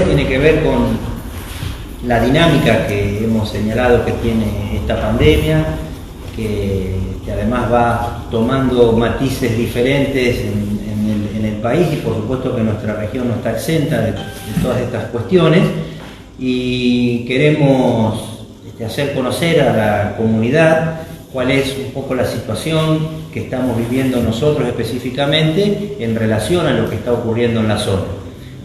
primero tiene que ver con la dinámica que hemos señalado que tiene esta pandemia, que además va tomando matices diferentes en el país, y por supuesto que nuestra región no está exenta de todas estas cuestiones, y queremos hacer conocer a la comunidad cuál es un poco la situación que estamos viviendo nosotros específicamente en relación a lo que está ocurriendo en la zona.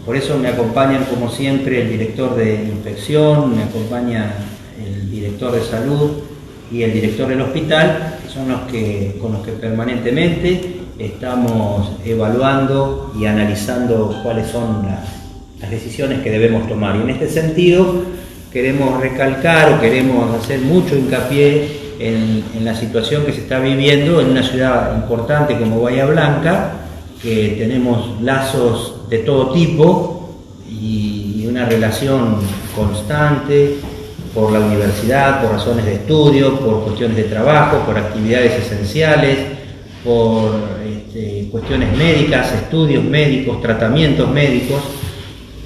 Por eso me acompañan, como siempre, el director de inspección, me acompaña el director de salud y el director del hospital, que son con los que permanentemente estamos evaluando y analizando cuáles son las decisiones que debemos tomar. Y en este sentido queremos recalcar o queremos hacer mucho hincapié en la situación que se está viviendo en una ciudad importante como Bahía Blanca, que tenemos lazos de todo tipo y una relación constante por la universidad, por razones de estudio, por cuestiones de trabajo, por actividades esenciales, por cuestiones médicas, estudios médicos, tratamientos médicos,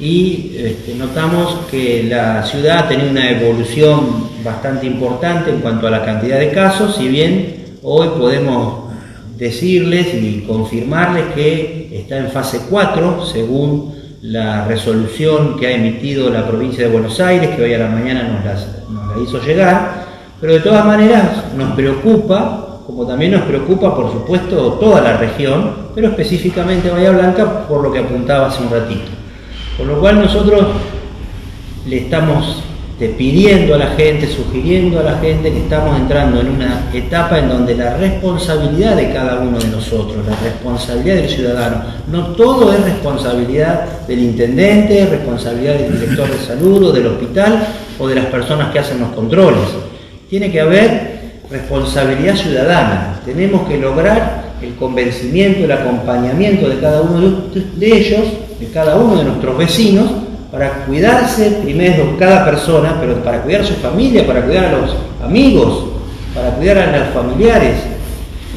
y notamos que la ciudad ha tenido una evolución bastante importante en cuanto a la cantidad de casos, si bien hoy podemos decirles y confirmarles que está en fase 4, según la resolución que ha emitido la provincia de Buenos Aires, que hoy a la mañana nos la hizo llegar, pero de todas maneras nos preocupa, como también nos preocupa por supuesto toda la región, pero específicamente Bahía Blanca, por lo que apuntaba hace un ratito. Con lo cual nosotros le estamos pidiendo a la gente, sugiriendo a la gente que estamos entrando en una etapa en donde la responsabilidad de cada uno de nosotros, la responsabilidad del ciudadano, no todo es responsabilidad del intendente, responsabilidad del director de salud o del hospital o de las personas que hacen los controles. Tiene que haber responsabilidad ciudadana. Tenemos que lograr el convencimiento, el acompañamiento de cada uno de ellos, de cada uno de nuestros vecinos, para cuidarse primero cada persona, pero para cuidar a su familia, para cuidar a los amigos, para cuidar a los familiares.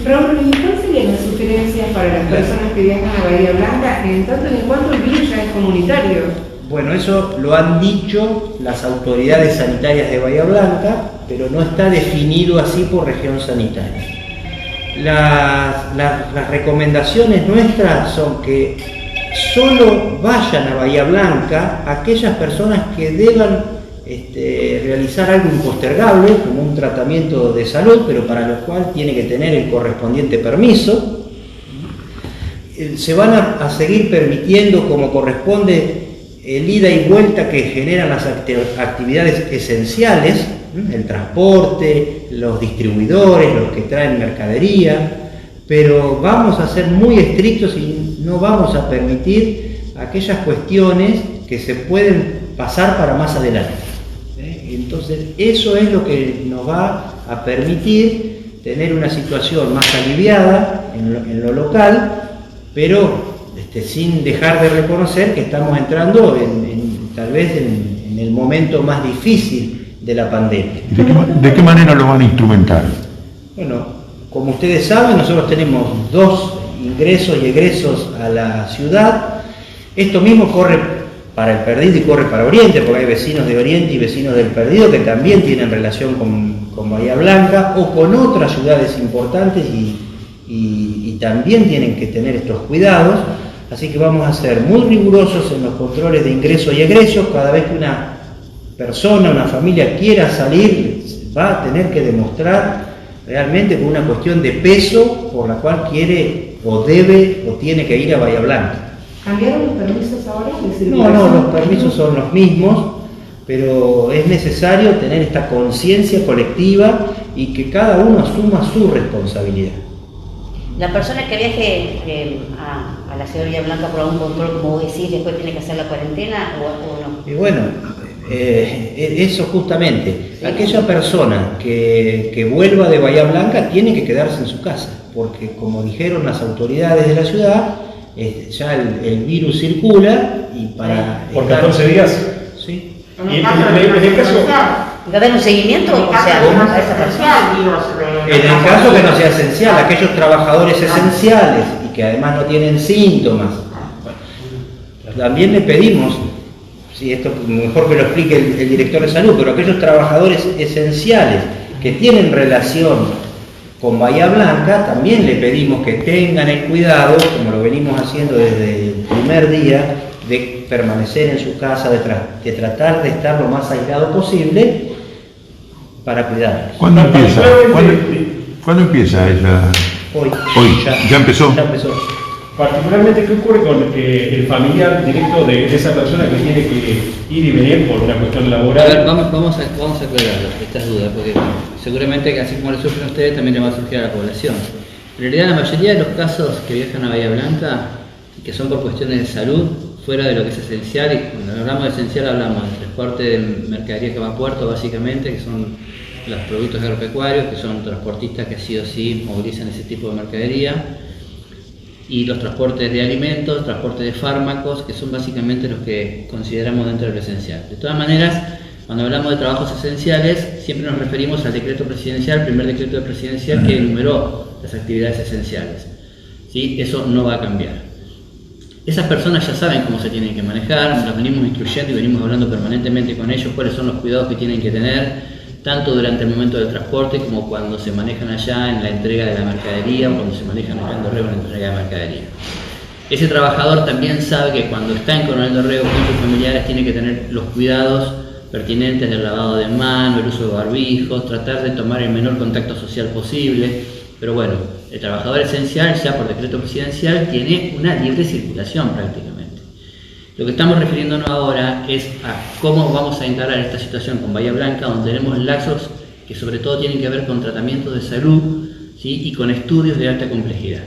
Raúl, ¿y cuáles serían las sugerencias para las personas que viajan a Bahía Blanca, en tanto en cuanto el virus ya es comunitario? Bueno, eso lo han dicho las autoridades sanitarias de Bahía Blanca, pero no está definido así por región sanitaria. Las recomendaciones nuestras son que solo vayan a Bahía Blanca aquellas personas que deban realizar algo impostergable, como un tratamiento de salud, pero para lo cual tiene que tener el correspondiente permiso. Se van a seguir permitiendo, como corresponde, el ida y vuelta que generan las actividades esenciales, el transporte, los distribuidores, los que traen mercadería, pero vamos a ser muy estrictos y no vamos a permitir aquellas cuestiones que se pueden pasar para más adelante. Entonces, eso es lo que nos va a permitir tener una situación más aliviada en lo local, pero sin dejar de reconocer que estamos entrando tal vez en el momento más difícil de la pandemia. ¿De qué manera lo van a instrumentar? Bueno, como ustedes saben, nosotros tenemos 2 ingresos y egresos a la ciudad. Esto mismo corre para el Perdido y corre para Oriente, porque hay vecinos de Oriente y vecinos del Perdido que también tienen relación con Bahía Blanca o con otras ciudades importantes y también tienen que tener estos cuidados. Así que vamos a ser muy rigurosos en los controles de ingreso y egreso. Cada vez que una persona, una familia quiera salir, va a tener que demostrar realmente con una cuestión de peso por la cual quiere o debe o tiene que ir a Bahía Blanca. ¿Cambiaron los permisos ahora? No, los permisos son los mismos, pero es necesario tener esta conciencia colectiva y que cada uno asuma su responsabilidad. La persona que viaje a la ciudad de Bahía Blanca por algún control, como vos decís, después tiene que hacer la cuarentena o no. Y bueno, eso justamente, sí. Aquella persona que vuelva de Bahía Blanca tiene que quedarse en su casa, porque como dijeron las autoridades de la ciudad, ya el virus circula y para... ¿Por 14 días? Sí. ¿Y en el caso? ¿Va a haber un seguimiento? O sea, a esa persona. En el caso que no sea esencial, aquellos trabajadores esenciales y que además no tienen síntomas, también le pedimos sí, esto mejor que lo explique el director de salud, pero aquellos trabajadores esenciales que tienen relación con Bahía Blanca, también le pedimos que tengan el cuidado, como lo venimos haciendo desde el primer día, de permanecer en su casa, de tratar de estar lo más aislado posible para cuidarlos. ¿Cuándo empieza? ¿Cuándo empieza esa? Hoy. ¿Ya empezó? Ya empezó. Particularmente, ¿qué ocurre con el familiar directo de esa persona que tiene que ir y venir por una cuestión A laboral? ver, vamos a aclarar estas dudas, porque seguramente que así como le sufren a ustedes, también le va a surgir a la población. En realidad, la mayoría de los casos que viajan a Bahía Blanca, que son por cuestiones de salud, fuera de lo que es esencial, y cuando hablamos de esencial hablamos del transporte de mercadería que va a puerto, básicamente, que son los productos agropecuarios, que son transportistas que sí o sí movilizan ese tipo de mercadería, y los transportes de alimentos, transportes de fármacos, que son básicamente los que consideramos dentro de lo esencial. De todas maneras, cuando hablamos de trabajos esenciales, siempre nos referimos al decreto presidencial, el primer decreto presidencial que enumeró las actividades esenciales. ¿Sí? Eso no va a cambiar. Esas personas ya saben cómo se tienen que manejar, las venimos instruyendo y venimos hablando permanentemente con ellos, cuáles son los cuidados que tienen que tener, tanto durante el momento del transporte como cuando se manejan allá en la entrega de la mercadería o cuando se manejan acá en Dorrego en la entrega de mercadería. Ese trabajador también sabe que cuando está en Coronel Dorrego con sus familiares tiene que tener los cuidados pertinentes del lavado de manos, el uso de barbijos, tratar de tomar el menor contacto social posible, pero bueno, el trabajador esencial ya por decreto presidencial tiene una libre circulación prácticamente. Lo que estamos refiriéndonos ahora es a cómo vamos a encarar esta situación con Bahía Blanca, donde tenemos lazos que sobre todo tienen que ver con tratamientos de salud, ¿sí? Y con estudios de alta complejidad.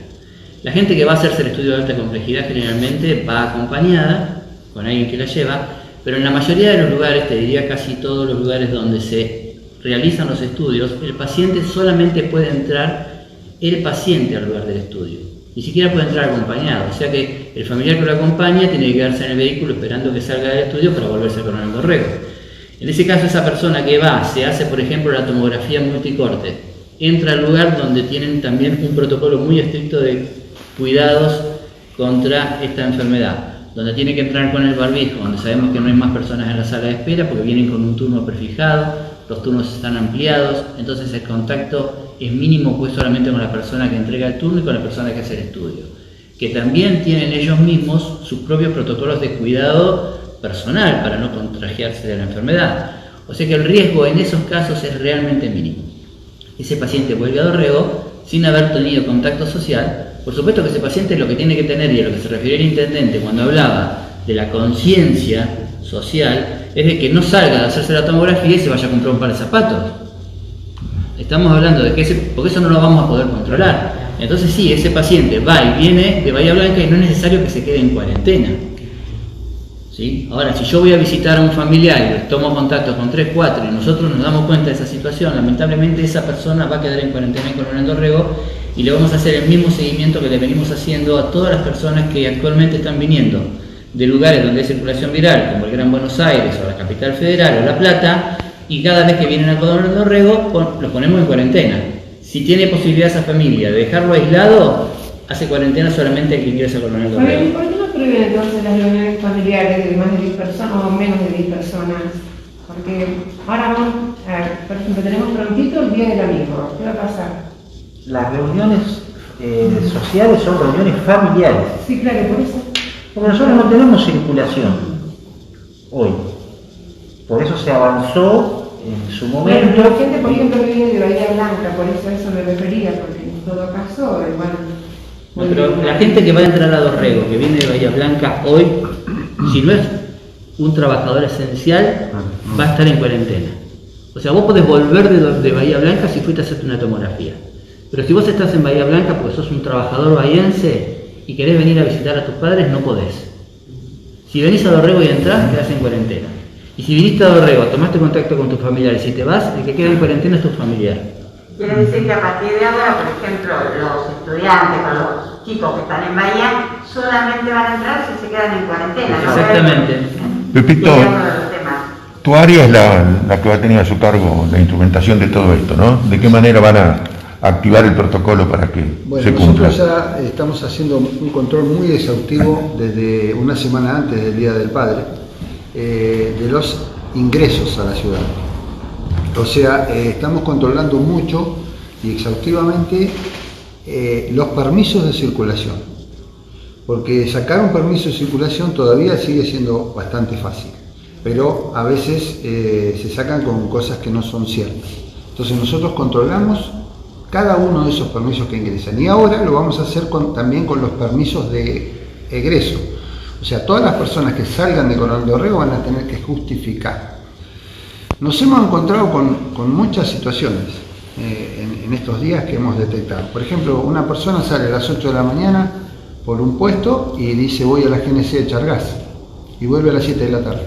La gente que va a hacerse el estudio de alta complejidad generalmente va acompañada con alguien que la lleva, pero en la mayoría de los lugares, te diría casi todos los lugares donde se realizan los estudios, el paciente solamente puede entrar el paciente al lugar del estudio. Ni siquiera puede entrar acompañado, o sea que el familiar que lo acompaña tiene que quedarse en el vehículo esperando que salga del estudio para volverse a Coronel Dorrego. En ese caso, esa persona que va, se hace por ejemplo la tomografía multicorte, entra al lugar donde tienen también un protocolo muy estricto de cuidados contra esta enfermedad, donde tiene que entrar con el barbijo, donde sabemos que no hay más personas en la sala de espera porque vienen con un turno prefijado, los turnos están ampliados, entonces el contacto es mínimo pues solamente con la persona que entrega el turno y con la persona que hace el estudio, que también tienen ellos mismos sus propios protocolos de cuidado personal para no contagiarse de la enfermedad. O sea que el riesgo en esos casos es realmente mínimo. Ese paciente vuelve a Dorrego sin haber tenido contacto social. Por supuesto que ese paciente lo que tiene que tener, y a lo que se refiere el intendente cuando hablaba de la conciencia social, es de que no salga de hacerse la tomografía y se vaya a comprar un par de zapatos. Estamos hablando de que porque eso no lo vamos a poder controlar. Entonces sí, ese paciente va y viene de Bahía Blanca y no es necesario que se quede en cuarentena. ¿Sí? Ahora, si yo voy a visitar a un familiar y les tomo contacto con 3, 4 y nosotros nos damos cuenta de esa situación, lamentablemente esa persona va a quedar en cuarentena en Coronel Dorrego y le vamos a hacer el mismo seguimiento que le venimos haciendo a todas las personas que actualmente están viniendo de lugares donde hay circulación viral, como el Gran Buenos Aires o la Capital Federal o La Plata, y cada vez que vienen a Coronel Dorrego los ponemos en cuarentena. Si tiene posibilidad esa familia de dejarlo aislado, hace cuarentena solamente el que ingresa a Coronel Dorrego. ¿Por qué no prohíben entonces las reuniones familiares de más de 10 personas o menos de 10 personas? Porque ahora vamos, por ejemplo, tenemos prontito el Día del Amigo. ¿Qué va a pasar? Las reuniones sociales son reuniones familiares. Sí, claro, por eso. Porque nosotros no tenemos circulación hoy. Por eso se avanzó en su momento. Pero la gente, por ejemplo, que viene de Bahía Blanca, por eso a eso me refería, porque en todo caso, No, pero la gente que va a entrar a Dorrego, que viene de Bahía Blanca hoy, si no es un trabajador esencial, va a estar en cuarentena. O sea, vos podés volver de Bahía Blanca si fuiste a hacerte una tomografía. Pero si vos estás en Bahía Blanca porque sos un trabajador bahiense y querés venir a visitar a tus padres, no podés. Si venís a Dorrego y entrás, quedás en cuarentena. Y si viniste a Dorrego, tomaste contacto con tus familiares y te vas, el que queda en cuarentena es tu familiar. Quiere decir que a partir de ahora, por ejemplo, los estudiantes o los chicos que están en Bahía solamente van a entrar si se quedan en cuarentena. Exactamente. Pepito, tu área es la que va a tener a su cargo la instrumentación de todo esto, ¿no? ¿De qué manera van a activar el protocolo para que se cumpla? Nosotros ya estamos haciendo un control muy exhaustivo desde una semana antes del Día del Padre. de los ingresos a la ciudad. O sea, estamos controlando mucho y exhaustivamente los permisos de circulación, porque sacar un permiso de circulación todavía sigue siendo bastante fácil, pero a veces se sacan con cosas que no son ciertas. Entonces nosotros controlamos cada uno de esos permisos que ingresan, y ahora lo vamos a hacer también con los permisos de egreso. O sea, todas las personas que salgan de Coronel Dorrego van a tener que justificar. Nos hemos encontrado con muchas situaciones en estos días que hemos detectado. Por ejemplo, una persona sale a las 8 de la mañana por un puesto y dice voy a la GNC a echar gas, y vuelve a las 7 de la tarde.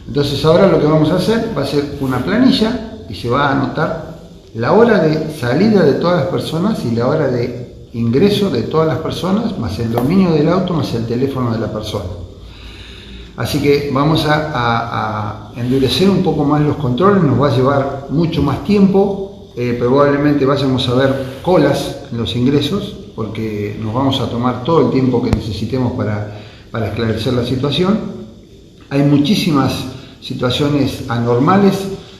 Entonces ahora lo que vamos a hacer va a ser una planilla y se va a anotar la hora de salida de todas las personas y la hora de ingreso de todas las personas, más el dominio del auto, más el teléfono de la persona. Así que vamos a endurecer un poco más los controles, nos va a llevar mucho más tiempo, probablemente vayamos a ver colas en los ingresos, porque nos vamos a tomar todo el tiempo que necesitemos para esclarecer la situación. Hay muchísimas situaciones anormales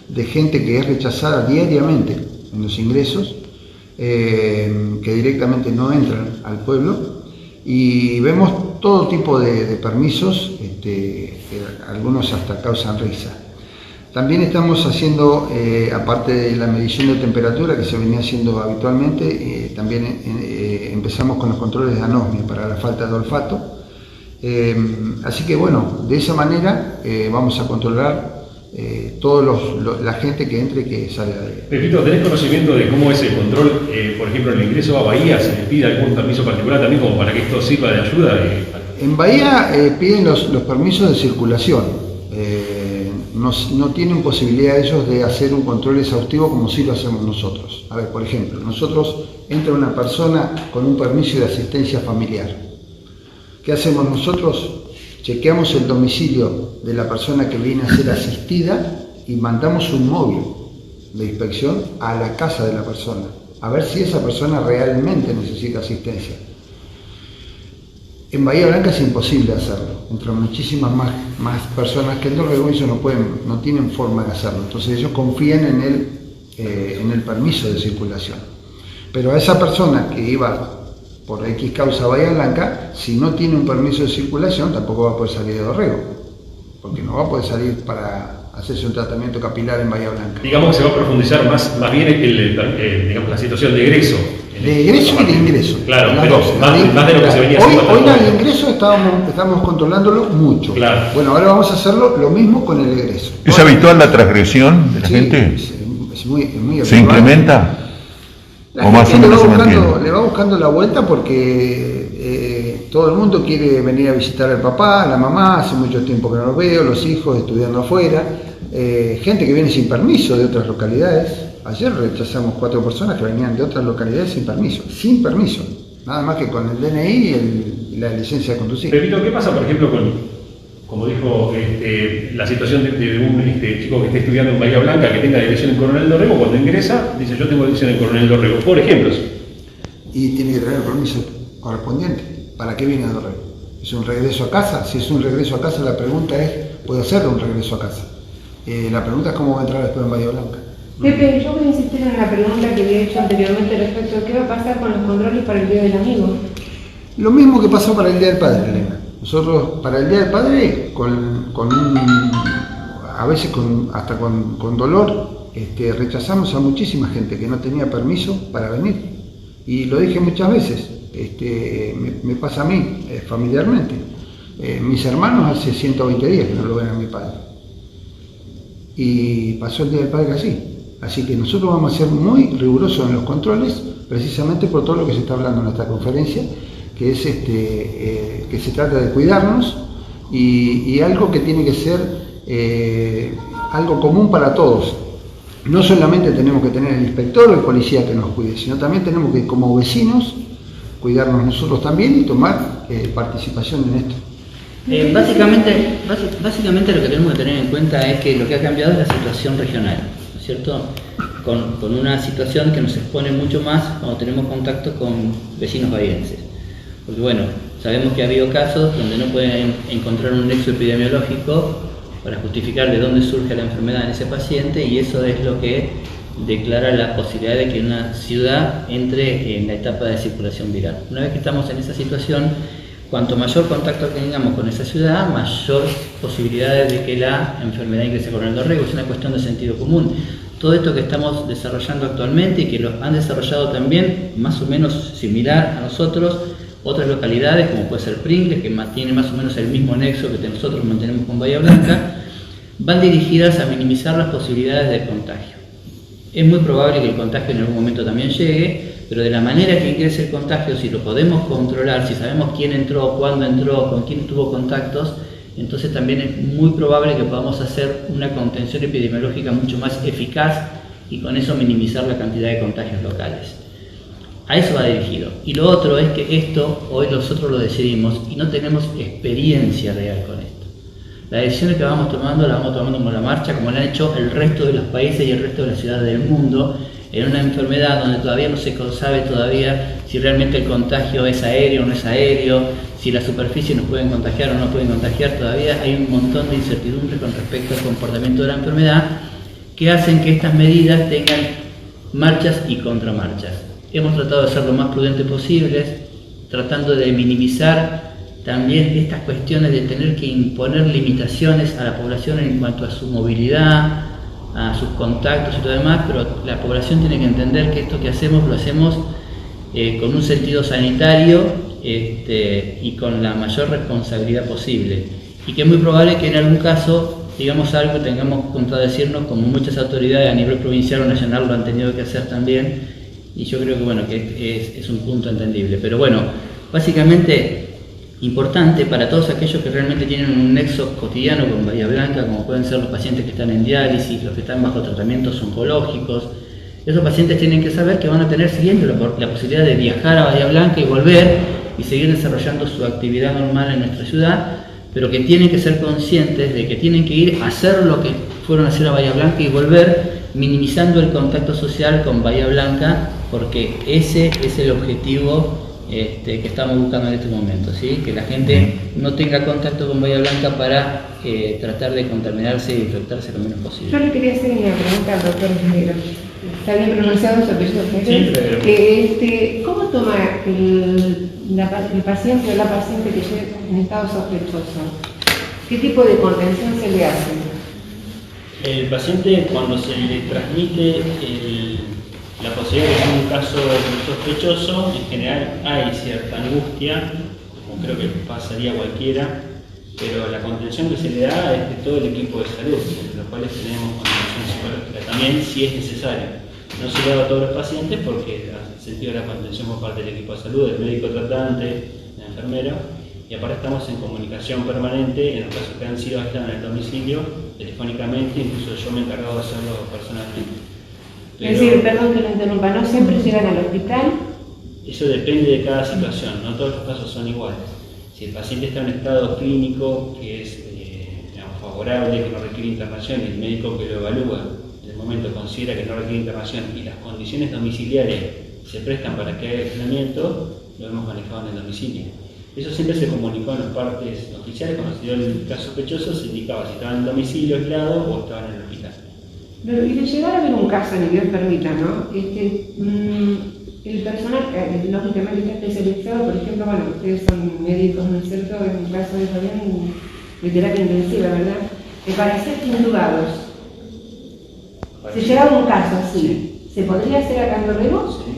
de gente que es rechazada diariamente en los ingresos, que directamente no entran al pueblo, y vemos todo tipo de permisos, que algunos hasta causan risa. También estamos haciendo, aparte de la medición de temperatura que se venía haciendo habitualmente, también empezamos con los controles de anosmia para la falta de olfato. Así que bueno, de esa manera vamos a controlar la gente que entre y que salga de ahí. Pepito, ¿tenés conocimiento de cómo es el control? Por ejemplo, en el ingreso a Bahía, ¿se les pide algún permiso particular también como para que esto sirva de ayuda? En Bahía piden los permisos de circulación. No tienen posibilidad ellos de hacer un control exhaustivo como sí lo hacemos nosotros. A ver, por ejemplo, nosotros entra una persona con un permiso de asistencia familiar. ¿Qué hacemos nosotros? Chequeamos el domicilio de la persona que viene a ser asistida y mandamos un móvil de inspección a la casa de la persona, a ver si esa persona realmente necesita asistencia. En Bahía Blanca es imposible hacerlo, entran muchísimas más personas que en Dorrego, ellos no tienen forma de hacerlo, entonces ellos confían en el permiso de circulación. Pero a esa persona que iba por X causa a Bahía Blanca, si no tiene un permiso de circulación, tampoco va a poder salir de Dorrego, porque no va a poder salir para hacerse un tratamiento capilar en Bahía Blanca. Digamos que se va a profundizar más bien digamos, la situación de egreso. De egreso y de ingreso. Claro, pero más de lo que se venía haciendo. Hoy el ingreso estábamos controlándolo mucho. Claro. Bueno, ahora vamos a hacerlo lo mismo con el egreso. ¿Es habitual la transgresión de la gente? Es muy habitual. ¿Se incrementa? ¿O más o menos se mantiene? Le va buscando la vuelta porque todo el mundo quiere venir a visitar al papá, a la mamá, hace mucho tiempo que no los veo, los hijos estudiando afuera, gente que viene sin permiso de otras localidades. Ayer rechazamos 4 personas que venían de otras localidades sin permiso, nada más que con el DNI y la licencia de conducir. Pepito, ¿qué pasa, por ejemplo, como dijo, la situación de un chico que esté estudiando en Bahía Blanca, que tenga dirección en Coronel Dorrego, cuando ingresa, dice yo tengo dirección en Coronel Dorrego, por ejemplo? Y tiene que traer el permiso correspondiente. ¿Para qué viene a Dorrego? ¿Es un regreso a casa? Si es un regreso a casa, la pregunta es, ¿puede hacer un regreso a casa? La pregunta es cómo va a entrar después en Bahía Blanca. Pepe, yo voy a insistir en la pregunta que había hecho anteriormente respecto a qué va a pasar con los controles para el Día del Amigo. Lo mismo que pasó para el Día del Padre, Elena. Nosotros para el Día del Padre, a veces hasta con dolor, rechazamos a muchísima gente que no tenía permiso para venir. Y lo dije muchas veces, me pasa a mí familiarmente. Mis hermanos hace 120 días que no lo ven a mi padre. Y pasó el Día del Padre así. Así que nosotros vamos a ser muy rigurosos en los controles, precisamente por todo lo que se está hablando en esta conferencia, que es que se trata de cuidarnos y algo que tiene que ser algo común para todos. No solamente tenemos que tener el inspector o el policía que nos cuide, sino también tenemos que, como vecinos, cuidarnos nosotros también y tomar participación en esto. Básicamente lo que tenemos que tener en cuenta es que lo que ha cambiado es la situación regional, ¿no es cierto? Con una situación que nos expone mucho más cuando tenemos contacto con vecinos bahienses. Porque bueno, Sabemos que ha habido casos donde no pueden encontrar un nexo epidemiológico para justificar de dónde surge la enfermedad en ese paciente, y eso es lo que declara la posibilidad de que una ciudad entre en la etapa de circulación viral. Una vez que estamos en esa situación, cuanto mayor contacto tengamos con esa ciudad, mayor posibilidades de que la enfermedad ingrese por el riego. Es una cuestión de sentido común. Todo esto que estamos desarrollando actualmente y que lo han desarrollado también más o menos similar a nosotros otras localidades, como puede ser Pringles, que mantiene más o menos el mismo nexo que nosotros mantenemos con Bahía Blanca, van dirigidas a minimizar las posibilidades de contagio. Es muy probable que el contagio en algún momento también llegue, pero de la manera que ingrese el contagio, si lo podemos controlar, si sabemos quién entró, cuándo entró, con quién tuvo contactos, entonces también es muy probable que podamos hacer una contención epidemiológica mucho más eficaz y con eso minimizar la cantidad de contagios locales. A eso va dirigido. Y lo otro es que esto hoy nosotros lo decidimos y no tenemos experiencia real con esto. Las decisiones que vamos tomando las vamos tomando como la marcha, como lo han hecho el resto de los países y el resto de las ciudades del mundo, en una enfermedad donde todavía no se sabe todavía si realmente el contagio es aéreo o no es aéreo, si las superficies nos pueden contagiar o no pueden contagiar. Todavía hay un montón de incertidumbre con respecto al comportamiento de la enfermedad que hacen que estas medidas tengan marchas y contramarchas. Hemos tratado de ser lo más prudentes posibles, tratando de minimizar también estas cuestiones de tener que imponer limitaciones a la población en cuanto a su movilidad, a sus contactos y todo demás, pero la población tiene que entender que esto que hacemos lo hacemos con un sentido sanitario y con la mayor responsabilidad posible, y que es muy probable que en algún caso digamos algo y tengamos que contradecirnos, como muchas autoridades a nivel provincial o nacional lo han tenido que hacer también. Y yo creo que bueno, que es un punto entendible. Pero bueno, básicamente importante para todos aquellos que realmente tienen un nexo cotidiano con Bahía Blanca, como pueden ser los pacientes que están en diálisis, los que están bajo tratamientos oncológicos. Esos pacientes tienen que saber que van a tener siempre la posibilidad de viajar a Bahía Blanca y volver y seguir desarrollando su actividad normal en nuestra ciudad, pero que tienen que ser conscientes de que tienen que ir a hacer lo que fueron a hacer a Bahía Blanca y volver, minimizando el contacto social con Bahía Blanca, porque ese es el objetivo que estamos buscando en este momento, ¿sí? Que la gente no tenga contacto con Bahía Blanca para tratar de contaminarse y infectarse lo menos posible. Yo le quería hacer una pregunta al doctor Negro. Está bien pronunciado su apellido. Sí, ¿Cómo toma el paciente o la paciente que llega en estado sospechoso? ¿Qué tipo de contención se le hace? El paciente, cuando se le transmite la posibilidad de que sea un caso sospechoso, en general hay cierta angustia, como creo que pasaría a cualquiera, pero la contención que se le da es de todo el equipo de salud, entre los cuales tenemos contención psicológica también, si es necesario. No se le da a todos los pacientes porque ha sentido la contención por parte del equipo de salud, del médico tratante, del enfermero, y aparte estamos en comunicación permanente en los casos que han sido aislados en el domicilio, telefónicamente, incluso yo me he encargado de hacerlo personalmente. Es decir, perdón que lo interrumpa, ¿no siempre llegan al hospital? Eso depende de cada situación, no todos los casos son iguales. Si el paciente está en un estado clínico que es favorable, que no requiere internación, y el médico que lo evalúa en el momento considera que no requiere internación y las condiciones domiciliares se prestan para que haya aislamiento, lo hemos manejado en el domicilio. Eso siempre se comunicó en las partes oficiales. Cuando se dio el caso sospechoso, se indicaba si estaba en el domicilio aislado o estaba en el hospital. Pero, y de llegar a haber un caso, ni Dios permita, ¿no? El personal, lógicamente, está especializado, por ejemplo, bueno, ustedes son médicos, ¿no es cierto?, en un caso de Fabián, de terapia intensiva, ¿verdad? Para ser intubados, si llegaba un caso así, ¿se podría hacer acá en Dorrego? Sí.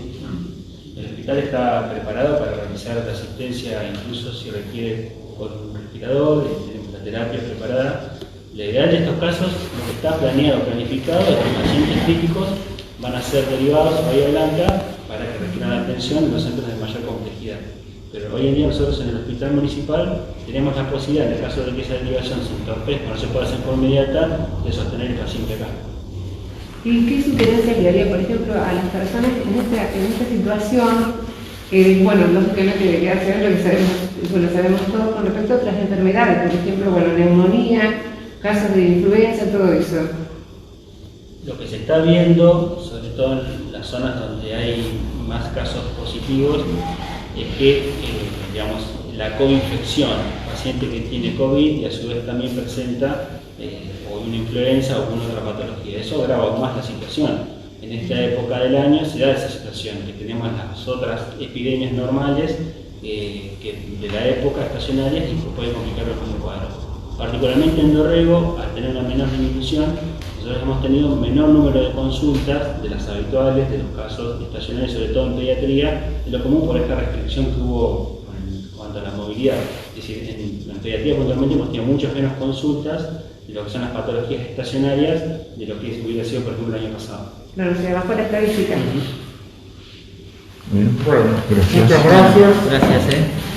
El hospital está preparado para realizar la asistencia, incluso si requiere con un respirador, tenemos la terapia preparada. La idea de estos casos, lo que está planificado es que pacientes críticos van a ser derivados a Bahía Blanca para que requieran la atención en los centros de mayor complejidad. Pero hoy en día nosotros en el hospital municipal tenemos la posibilidad, en el caso de que esa derivación se entorpezca, no se pueda hacer por inmediata, de sostener el paciente acá. ¿Y qué sugerencia le daría, por ejemplo, a las personas en esta situación? Bueno, lógicamente debería hacer lo que sabemos todos con respecto a otras enfermedades, por ejemplo, bueno, neumonía, casos de influenza, todo eso. Lo que se está viendo, sobre todo en las zonas donde hay más casos positivos, es que digamos, la coinfección, paciente que tiene COVID y a su vez también presenta o una influenza o alguna otra patología. Eso agrava aún más la situación. En esta época del año se da esa situación, que tenemos las otras epidemias normales que de la época estacionarias y se puede complicar el mismo cuadro. Particularmente en Dorrego, al tener una menor disminución, nosotros hemos tenido un menor número de consultas de las habituales, de los casos estacionarios, sobre todo en pediatría, de lo común por esta restricción que hubo en cuanto a la movilidad. Es decir, en pediatría puntualmente hemos tenido muchas menos consultas de lo que son las patologías estacionarias de lo que hubiera sido, por ejemplo, el año pasado. Claro, se bajó la estadística. Bien, bueno, gracias. Muchas gracias. Gracias.